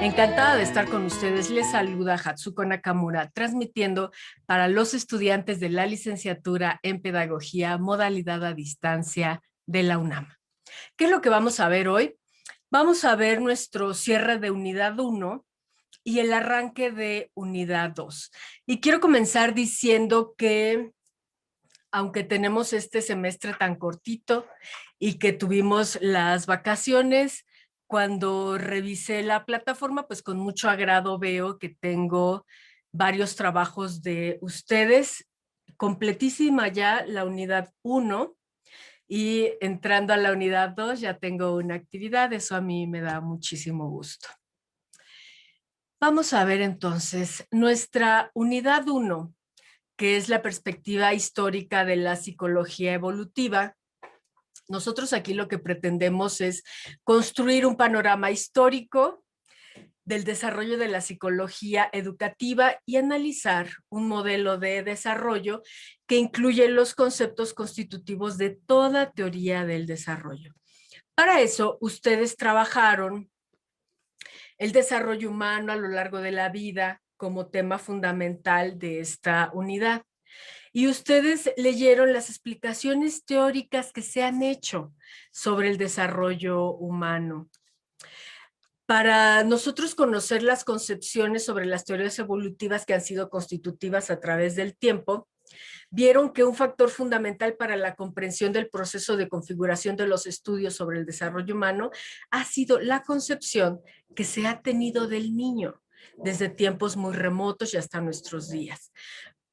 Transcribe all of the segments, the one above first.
Encantada de estar con ustedes. Les saluda Hatsuko Nakamura, transmitiendo para los estudiantes de la licenciatura en Pedagogía, modalidad a distancia de la UNAM. ¿Qué es lo que vamos a ver hoy? Vamos a ver nuestro cierre de unidad 1 y el arranque de unidad 2. Y quiero comenzar diciendo que, aunque tenemos este semestre tan cortito y que tuvimos las vacaciones, cuando revisé la plataforma, pues con mucho agrado veo que tengo varios trabajos de ustedes, completísima ya la unidad 1 y entrando a la unidad 2 ya tengo una actividad, eso a mí me da muchísimo gusto. Vamos a ver entonces nuestra unidad 1, que es la perspectiva histórica de la psicología evolutiva. Nosotros aquí lo que pretendemos es construir un panorama histórico del desarrollo de la psicología educativa y analizar un modelo de desarrollo que incluye los conceptos constitutivos de toda teoría del desarrollo. Para eso, ustedes trabajaron el desarrollo humano a lo largo de la vida como tema fundamental de esta unidad. Y ustedes leyeron las explicaciones teóricas que se han hecho sobre el desarrollo humano. Para nosotros conocer las concepciones sobre las teorías evolutivas que han sido constitutivas a través del tiempo, vieron que un factor fundamental para la comprensión del proceso de configuración de los estudios sobre el desarrollo humano ha sido la concepción que se ha tenido del niño desde tiempos muy remotos y hasta nuestros días,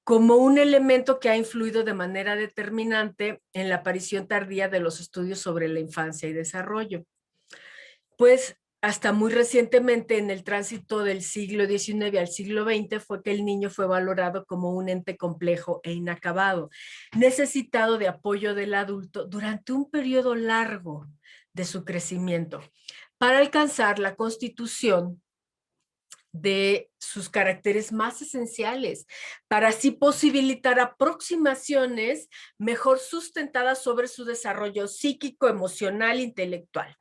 como un elemento que ha influido de manera determinante en la aparición tardía de los estudios sobre la infancia y desarrollo. Pues hasta muy recientemente, en el tránsito del siglo XIX al siglo XX, fue que el niño fue valorado como un ente complejo e inacabado, necesitado de apoyo del adulto durante un periodo largo de su crecimiento, para alcanzar la constitución de sus caracteres más esenciales, para así posibilitar aproximaciones mejor sustentadas sobre su desarrollo psíquico, emocional e intelectual.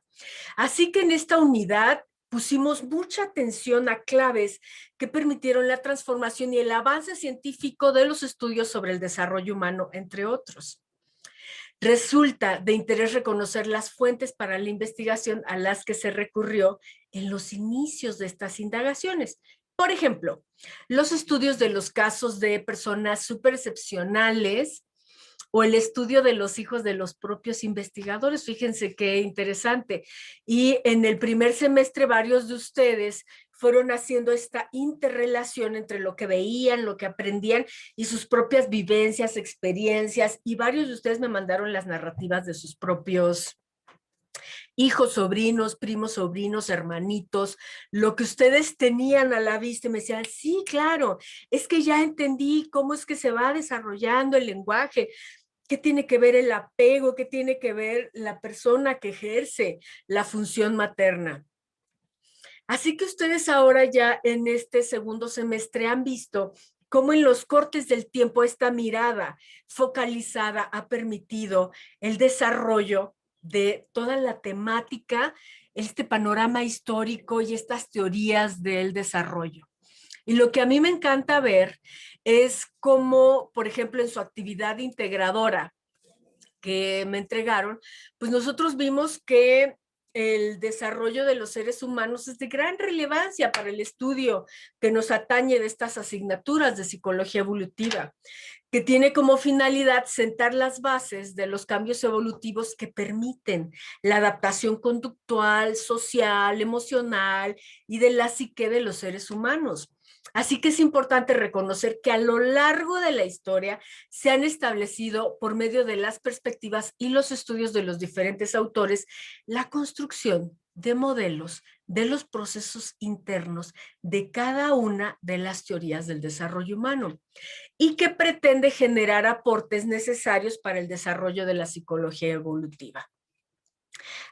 Así que en esta unidad pusimos mucha atención a claves que permitieron la transformación y el avance científico de los estudios sobre el desarrollo humano, entre otros. Resulta de interés reconocer las fuentes para la investigación a las que se recurrió en los inicios de estas indagaciones. Por ejemplo, los estudios de los casos de personas superexcepcionales o el estudio de los hijos de los propios investigadores. Fíjense qué interesante. Y en el primer semestre varios de ustedes fueron haciendo esta interrelación entre lo que veían, lo que aprendían y sus propias vivencias, experiencias, y varios de ustedes me mandaron las narrativas de sus propios hijos, sobrinos, primos, sobrinos, hermanitos, lo que ustedes tenían a la vista, y me decían, sí, claro, es que ya entendí cómo es que se va desarrollando el lenguaje. ¿Qué tiene que ver el apego? ¿Qué tiene que ver la persona que ejerce la función materna? Así que ustedes ahora ya en este segundo semestre han visto cómo en los cortes del tiempo esta mirada focalizada ha permitido el desarrollo de toda la temática, este panorama histórico y estas teorías del desarrollo. Y lo que a mí me encanta ver es cómo, por ejemplo, en su actividad integradora que me entregaron, pues nosotros vimos que el desarrollo de los seres humanos es de gran relevancia para el estudio que nos atañe de estas asignaturas de psicología evolutiva, que tiene como finalidad sentar las bases de los cambios evolutivos que permiten la adaptación conductual, social, emocional y de la psique de los seres humanos. Así que es importante reconocer que a lo largo de la historia se han establecido, por medio de las perspectivas y los estudios de los diferentes autores, la construcción de modelos de los procesos internos de cada una de las teorías del desarrollo humano y que pretende generar aportes necesarios para el desarrollo de la psicología evolutiva.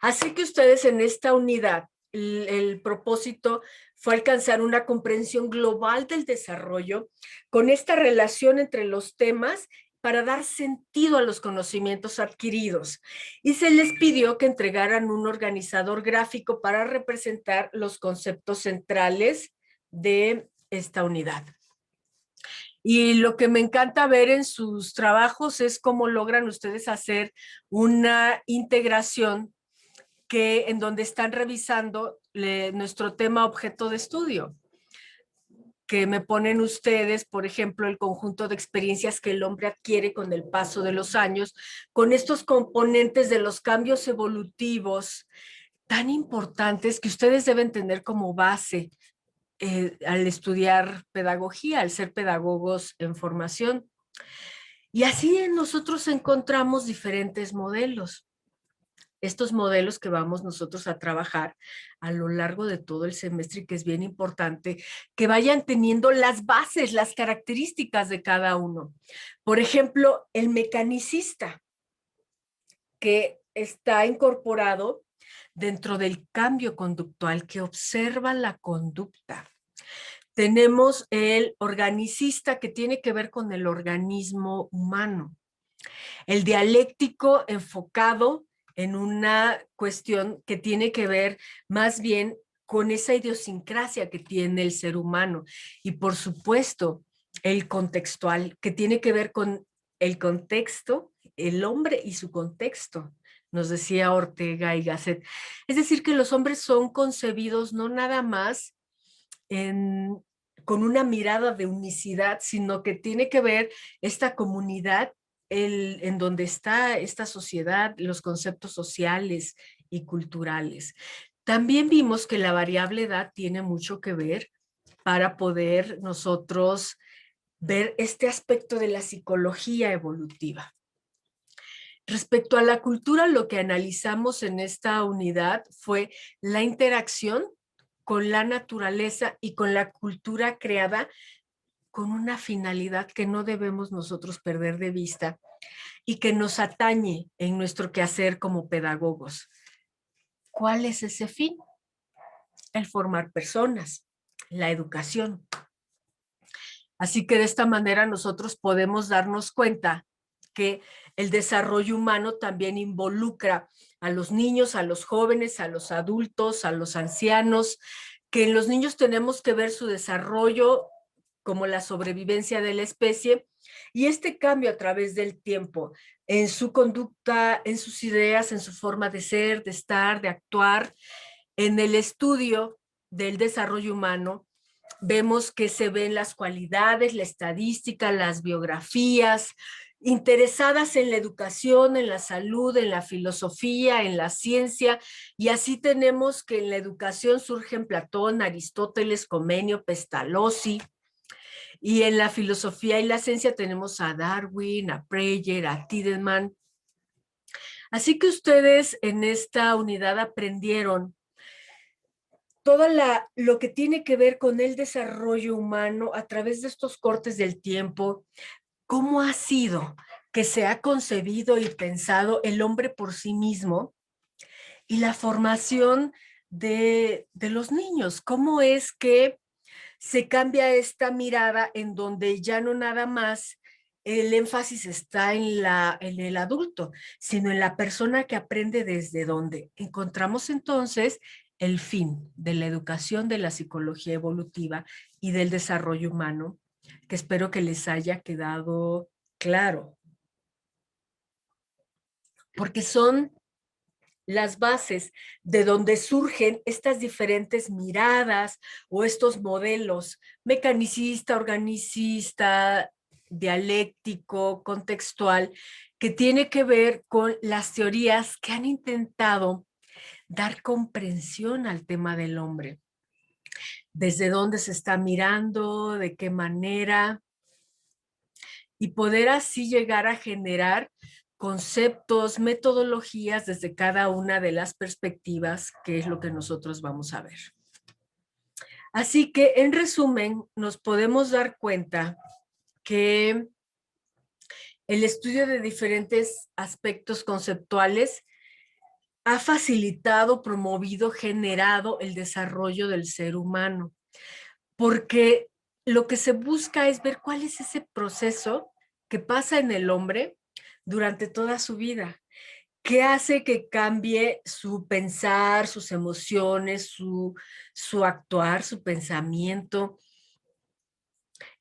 Así que ustedes en esta unidad, el propósito fue alcanzar una comprensión global del desarrollo con esta relación entre los temas para dar sentido a los conocimientos adquiridos y se les pidió que entregaran un organizador gráfico para representar los conceptos centrales de esta unidad. Y lo que me encanta ver en sus trabajos es cómo logran ustedes hacer una integración en donde están revisando nuestro tema objeto de estudio, que me ponen ustedes, por ejemplo, el conjunto de experiencias que el hombre adquiere con el paso de los años, con estos componentes de los cambios evolutivos tan importantes que ustedes deben tener como base al estudiar pedagogía, al ser pedagogos en formación. Y así nosotros encontramos diferentes modelos. Estos modelos que vamos nosotros a trabajar a lo largo de todo el semestre y que es bien importante que vayan teniendo las bases, las características de cada uno. Por ejemplo, el mecanicista, que está incorporado dentro del cambio conductual, que observa la conducta. Tenemos el organicista, que tiene que ver con el organismo humano. El dialéctico, enfocado en una cuestión que tiene que ver más bien con esa idiosincrasia que tiene el ser humano. Y por supuesto, el contextual, que tiene que ver con el contexto, el hombre y su contexto, nos decía Ortega y Gasset. Es decir, que los hombres son concebidos no nada más con una mirada de unicidad, sino que tiene que ver esta comunidad en donde está esta sociedad, los conceptos sociales y culturales. También vimos que la variable edad tiene mucho que ver para poder nosotros ver este aspecto de la psicología evolutiva. Respecto a la cultura, lo que analizamos en esta unidad fue la interacción con la naturaleza y con la cultura creada con una finalidad que no debemos nosotros perder de vista y que nos atañe en nuestro quehacer como pedagogos. ¿Cuál es ese fin? El formar personas, la educación. Así que de esta manera nosotros podemos darnos cuenta que el desarrollo humano también involucra a los niños, a los jóvenes, a los adultos, a los ancianos, que en los niños tenemos que ver su desarrollo como la sobrevivencia de la especie y este cambio a través del tiempo en su conducta, en sus ideas, en su forma de ser, de estar, de actuar. En el estudio del desarrollo humano vemos que se ven las cualidades, la estadística, las biografías, interesadas en la educación, en la salud, en la filosofía, en la ciencia, y así tenemos que en la educación surgen Platón, Aristóteles, Comenio, Pestalozzi, y en la filosofía y la ciencia tenemos a Darwin, a Preyer, a Tiedemann. Así que ustedes en esta unidad aprendieron todo lo que tiene que ver con el desarrollo humano a través de estos cortes del tiempo, cómo ha sido que se ha concebido y pensado el hombre por sí mismo y la formación de los niños, cómo es que se cambia esta mirada en donde ya no nada más el énfasis está en el adulto, sino en la persona que aprende desde donde. Encontramos entonces el fin de la educación de la psicología evolutiva y del desarrollo humano, que espero que les haya quedado claro. Porque son las bases de donde surgen estas diferentes miradas o estos modelos mecanicista, organicista, dialéctico, contextual, que tiene que ver con las teorías que han intentado dar comprensión al tema del hombre. Desde dónde se está mirando, de qué manera, y poder así llegar a generar conceptos, metodologías desde cada una de las perspectivas, que es lo que nosotros vamos a ver. Así que, en resumen, nos podemos dar cuenta que el estudio de diferentes aspectos conceptuales ha facilitado, promovido, generado el desarrollo del ser humano, porque lo que se busca es ver cuál es ese proceso que pasa en el hombre durante toda su vida. ¿Qué hace que cambie su pensar, sus emociones, su actuar, su pensamiento?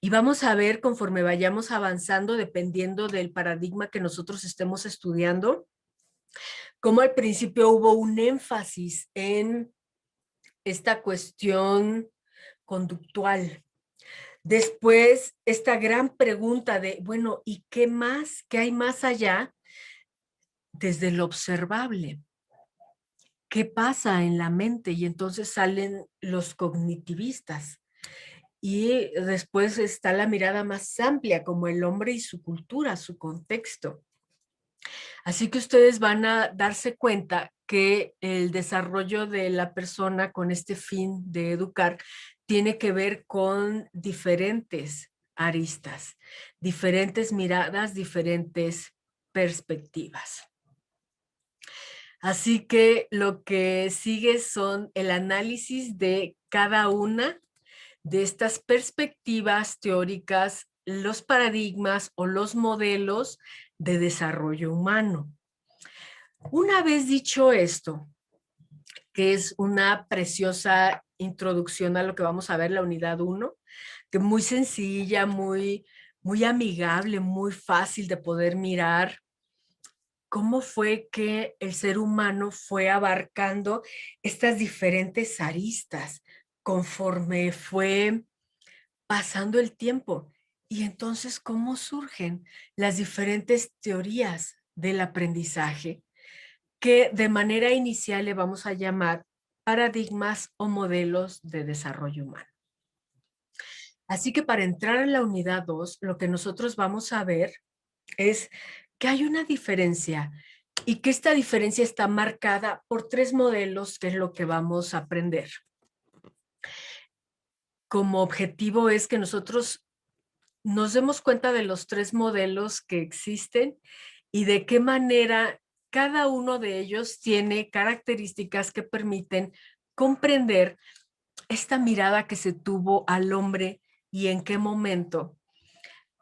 Y vamos a ver conforme vayamos avanzando, dependiendo del paradigma que nosotros estemos estudiando, cómo al principio hubo un énfasis en esta cuestión conductual. Después, esta gran pregunta de, bueno, ¿y qué más? ¿Qué hay más allá desde lo observable? ¿Qué pasa en la mente? Y entonces salen los cognitivistas. Y después está la mirada más amplia, como el hombre y su cultura, su contexto. Así que ustedes van a darse cuenta que el desarrollo de la persona con este fin de educar tiene que ver con diferentes aristas, diferentes miradas, diferentes perspectivas. Así que lo que sigue son el análisis de cada una de estas perspectivas teóricas, los paradigmas o los modelos de desarrollo humano. Una vez dicho esto, que es una preciosa introducción a lo que vamos a ver, la unidad 1, que muy sencilla, muy amigable, muy fácil de poder mirar cómo fue que el ser humano fue abarcando estas diferentes aristas conforme fue pasando el tiempo. Y entonces, ¿cómo surgen las diferentes teorías del aprendizaje que de manera inicial le vamos a llamar paradigmas o modelos de desarrollo humano? Así que para entrar en la unidad 2, lo que nosotros vamos a ver es que hay una diferencia y que esta diferencia está marcada por 3 modelos, que es lo que vamos a aprender. Como objetivo es que nosotros nos demos cuenta de los 3 modelos que existen y de qué manera cada uno de ellos tiene características que permiten comprender esta mirada que se tuvo al hombre y en qué momento,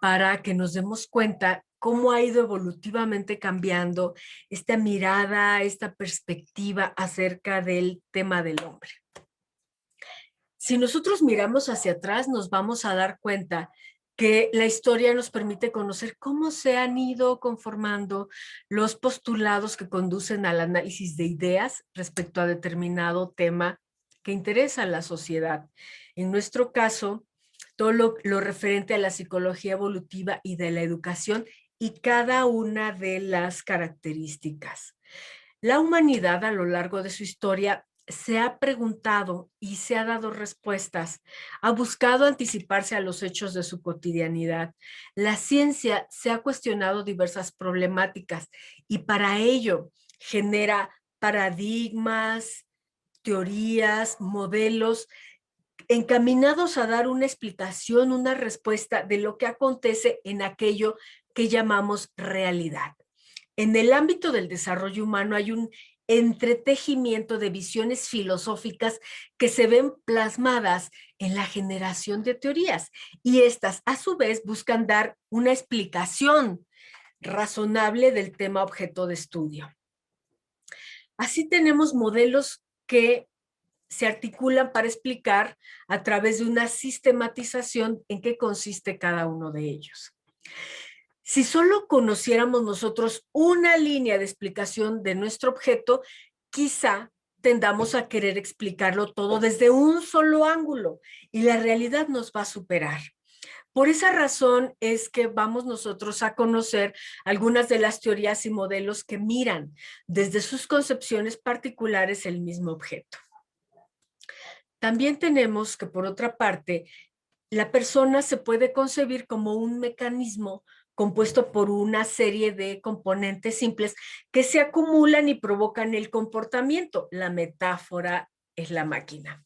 para que nos demos cuenta cómo ha ido evolutivamente cambiando esta mirada, esta perspectiva acerca del tema del hombre. Si nosotros miramos hacia atrás, nos vamos a dar cuenta que la historia nos permite conocer cómo se han ido conformando los postulados que conducen al análisis de ideas respecto a determinado tema que interesa a la sociedad. En nuestro caso, todo lo referente a la psicología evolutiva y de la educación y cada una de las características. La humanidad a lo largo de su historia se ha preguntado y se ha dado respuestas, ha buscado anticiparse a los hechos de su cotidianidad. La ciencia se ha cuestionado diversas problemáticas y para ello genera paradigmas, teorías, modelos encaminados a dar una explicación, una respuesta de lo que acontece en aquello que llamamos realidad. En el ámbito del desarrollo humano hay un entretejimiento de visiones filosóficas que se ven plasmadas en la generación de teorías y estas a su vez buscan dar una explicación razonable del tema objeto de estudio. Así tenemos modelos que se articulan para explicar a través de una sistematización en qué consiste cada uno de ellos. Si solo conociéramos nosotros una línea de explicación de nuestro objeto, quizá tendamos a querer explicarlo todo desde un solo ángulo y la realidad nos va a superar. Por esa razón es que vamos nosotros a conocer algunas de las teorías y modelos que miran desde sus concepciones particulares el mismo objeto. También tenemos que, por otra parte, la persona se puede concebir como un mecanismo compuesto por una serie de componentes simples que se acumulan y provocan el comportamiento. La metáfora es la máquina.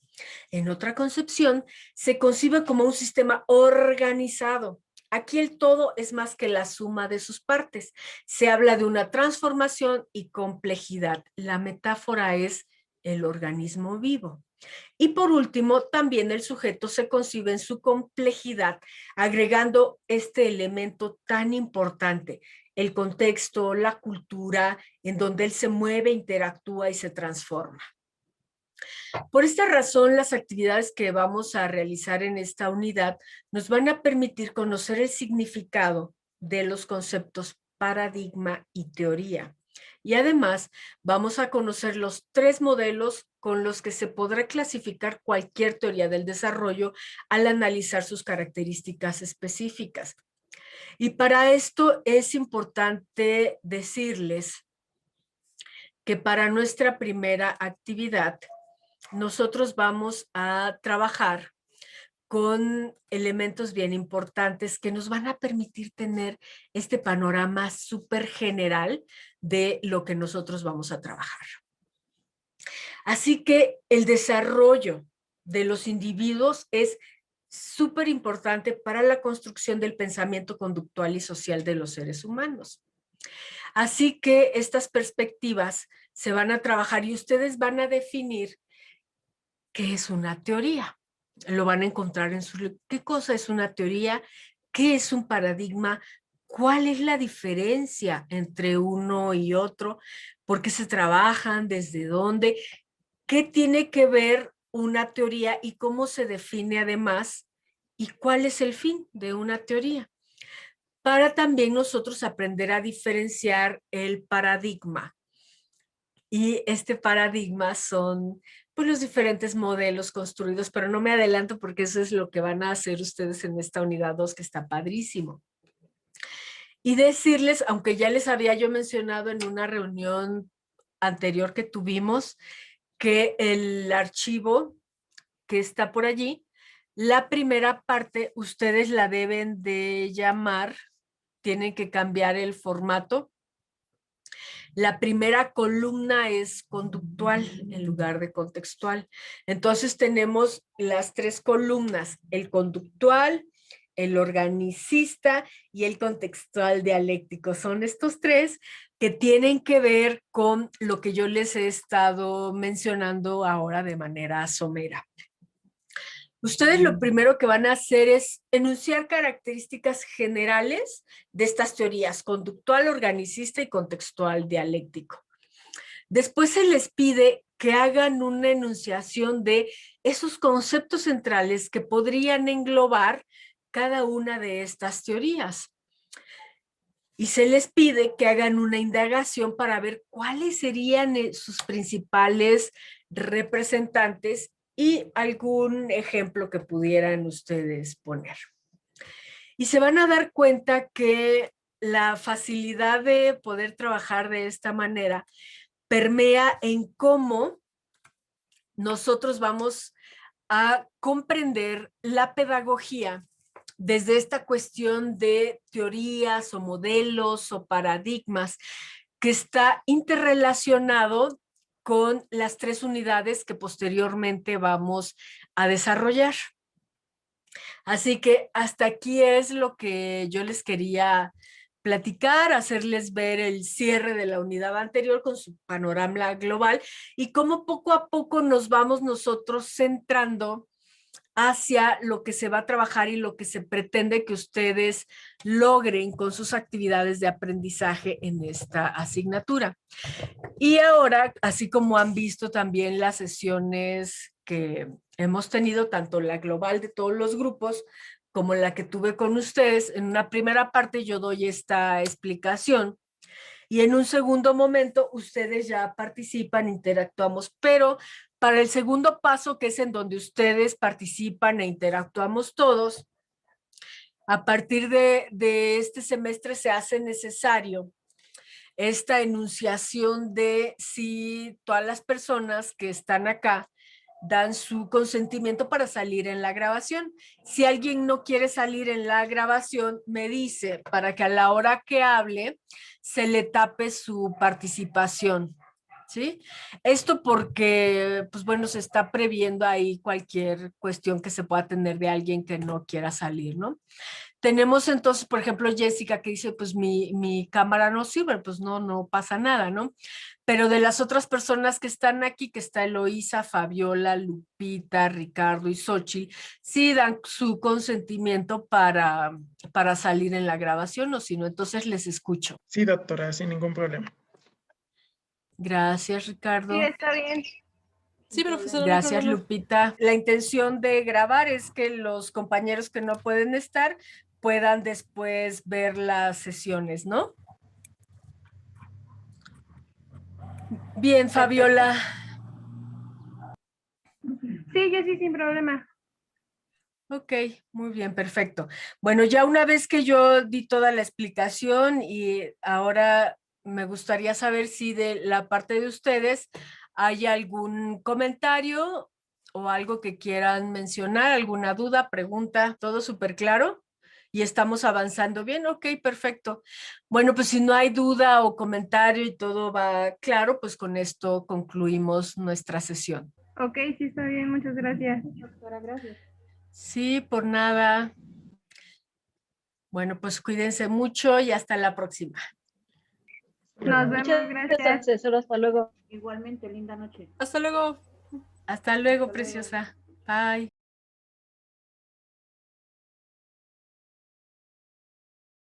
En otra concepción, se concibe como un sistema organizado. Aquí el todo es más que la suma de sus partes. Se habla de una transformación y complejidad. La metáfora es el organismo vivo. Y por último, también el sujeto se concibe en su complejidad, agregando este elemento tan importante, el contexto, la cultura, en donde él se mueve, interactúa y se transforma. Por esta razón, las actividades que vamos a realizar en esta unidad nos van a permitir conocer el significado de los conceptos paradigma y teoría. Y además, vamos a conocer los 3 modelos con los que se podrá clasificar cualquier teoría del desarrollo al analizar sus características específicas. Y para esto es importante decirles que para nuestra primera actividad, nosotros vamos a trabajar con elementos bien importantes que nos van a permitir tener este panorama súper general de lo que nosotros vamos a trabajar. Así que el desarrollo de los individuos es súper importante para la construcción del pensamiento conductual y social de los seres humanos. Así que estas perspectivas se van a trabajar y ustedes van a definir qué es una teoría. Lo van a encontrar en su... ¿Qué cosa es una teoría? ¿Qué es un paradigma? ¿Cuál es la diferencia entre uno y otro? ¿Por qué se trabajan? ¿Desde dónde? ¿Qué tiene que ver una teoría y cómo se define además? ¿Y cuál es el fin de una teoría? Para también nosotros aprender a diferenciar el paradigma. Y este paradigma son pues, los diferentes modelos construidos, pero no me adelanto porque eso es lo que van a hacer ustedes en esta unidad 2, que está padrísimo. Y decirles, aunque ya les había yo mencionado en una reunión anterior que tuvimos, que el archivo que está por allí, la primera parte ustedes la deben de llamar, tienen que cambiar el formato. La primera columna es conductual en lugar de contextual. Entonces tenemos las 3 columnas, el conductual, el organicista y el contextual dialéctico. Son estos 3 que tienen que ver con lo que yo les he estado mencionando ahora de manera somera. Ustedes lo primero que van a hacer es enunciar características generales de estas teorías, conductual, organicista y contextual dialéctico. Después se les pide que hagan una enunciación de esos conceptos centrales que podrían englobar cada una de estas teorías. Y se les pide que hagan una indagación para ver cuáles serían sus principales representantes y algún ejemplo que pudieran ustedes poner. Y se van a dar cuenta que la facilidad de poder trabajar de esta manera permea en cómo nosotros vamos a comprender la pedagogía desde esta cuestión de teorías o modelos o paradigmas que está interrelacionado con las 3 unidades que posteriormente vamos a desarrollar. Así que hasta aquí es lo que yo les quería platicar, hacerles ver el cierre de la unidad anterior con su panorama global y cómo poco a poco nos vamos nosotros centrando hacia lo que se va a trabajar y lo que se pretende que ustedes logren con sus actividades de aprendizaje en esta asignatura. Y ahora, así como han visto también las sesiones que hemos tenido, tanto la global de todos los grupos, como la que tuve con ustedes, en una primera parte yo doy esta explicación y en un segundo momento ustedes ya participan, interactuamos, pero para el segundo paso, que es en donde ustedes participan e interactuamos todos, a partir de este semestre se hace necesario esta enunciación de si todas las personas que están acá dan su consentimiento para salir en la grabación. Si alguien no quiere salir en la grabación, me dice para que a la hora que hable se le tape su participación. ¿Sí? Esto porque, pues bueno, se está previendo ahí cualquier cuestión que se pueda tener de alguien que no quiera salir, ¿no? Tenemos entonces, por ejemplo, Jessica que dice, pues mi cámara no sirve, pues no pasa nada, ¿no? Pero de las otras personas que están aquí, que está Eloísa, Fabiola, Lupita, Ricardo y Xochitl, sí dan su consentimiento para salir en la grabación, o si no, entonces les escucho. Sí, doctora, sin ningún problema. Gracias, Ricardo. Sí, está bien. Sí, profesora, no hay Gracias, problema. Lupita. La intención de grabar es que los compañeros que no pueden estar puedan después ver las sesiones, ¿no? Bien, Fabiola. Sí, yo sí, sin problema. Ok, muy bien, perfecto. Bueno, ya una vez que yo di toda la explicación y ahora me gustaría saber si de la parte de ustedes hay algún comentario o algo que quieran mencionar, alguna duda, pregunta, todo súper claro y estamos avanzando bien. Ok, perfecto. Bueno, pues si no hay duda o comentario y todo va claro, pues con esto concluimos nuestra sesión. Ok, sí, está bien. Muchas gracias. Doctora, gracias. Sí, por nada. Bueno, pues cuídense mucho y hasta la próxima. Nos vemos, Muchas gracias. gracias, hasta luego. Igualmente, linda noche. Hasta luego. Hasta luego, preciosa. Bye.